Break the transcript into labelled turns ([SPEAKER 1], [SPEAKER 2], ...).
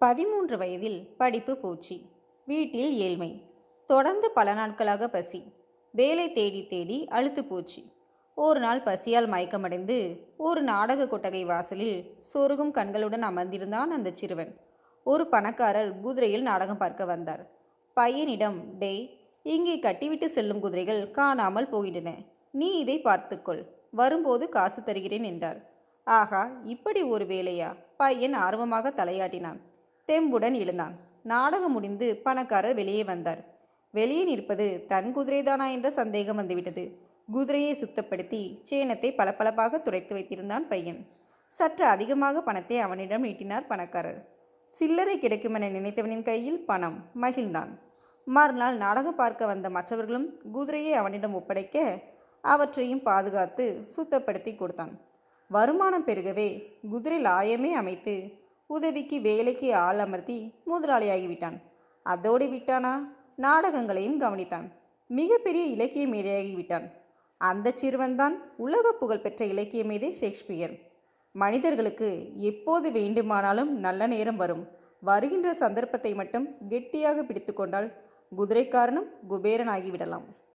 [SPEAKER 1] 13 வயதில் படிப்பு பூச்சி. வீட்டில் ஏழ்மை. தொடர்ந்து பல நாட்களாக பசி. வேலை தேடி தேடி அலுத்து போச்சு. ஒரு நாள் பசியால் மயக்கமடைந்து ஒரு நாடக கொட்டகை வாசலில் சொருகும் கண்களுடன் அமர்ந்திருந்தான் அந்த சிறுவன். ஒரு பணக்காரர் குதிரையில் நாடகம் பார்க்க வந்தார். பையனிடம், டேய், இங்கே கட்டிவிட்டு செல்லும் குதிரைகள் காணாமல் போகின்றன. நீ இதை பார்த்துக்கொள். வரும்போது காசு தருகிறேன் என்றார். ஆகா, இப்படி ஒரு வேலையா? பையன் ஆர்வமாக தலையாட்டினான். தெம்புடன் எழுந்தான். நாடகம் முடிந்து பணக்காரர் வெளியே வந்தார். வெளியே நிற்பது தன் குதிரைதானா என்ற சந்தேகம் வந்துவிட்டது. குதிரையை சுத்தப்படுத்தி சேனத்தை பளபளப்பாக துடைத்து வைத்திருந்தான் பையன். சற்று அதிகமாக பணத்தை அவனிடம் நீட்டினார் பணக்காரர். சில்லறை கிடைக்குமென நினைத்தவனின் கையில் பணம். மகிழ்ந்தான். மறுநாள் நாடகம் பார்க்க வந்த மற்றவர்களும் குதிரையை அவனிடம் ஒப்படைக்க அவற்றையும் பாதுகாத்து சுத்தப்படுத்தி கொடுத்தான். வருமானம் பெருகவே குதிரை லாயமே அமைத்து உதவிக்கு வேலைக்கு ஆள் அமர்த்தி முதலாளியாகிவிட்டான். அதோடு விட்டானா, நாடகங்களையும் கவனித்தான். மிகப்பெரிய இலக்கிய மேதையாகிவிட்டான். அந்த சிறுவன்தான் உலக புகழ்பெற்ற இலக்கிய மேதை ஷேக்ஸ்பியர். மனிதர்களுக்கு எப்போது வேண்டுமானாலும் நல்ல நேரம் வரும். வருகின்ற சந்தர்ப்பத்தை மட்டும் கெட்டியாக பிடித்து கொண்டால் குதிரைக்காரனும் குபேரனாகிவிடலாம்.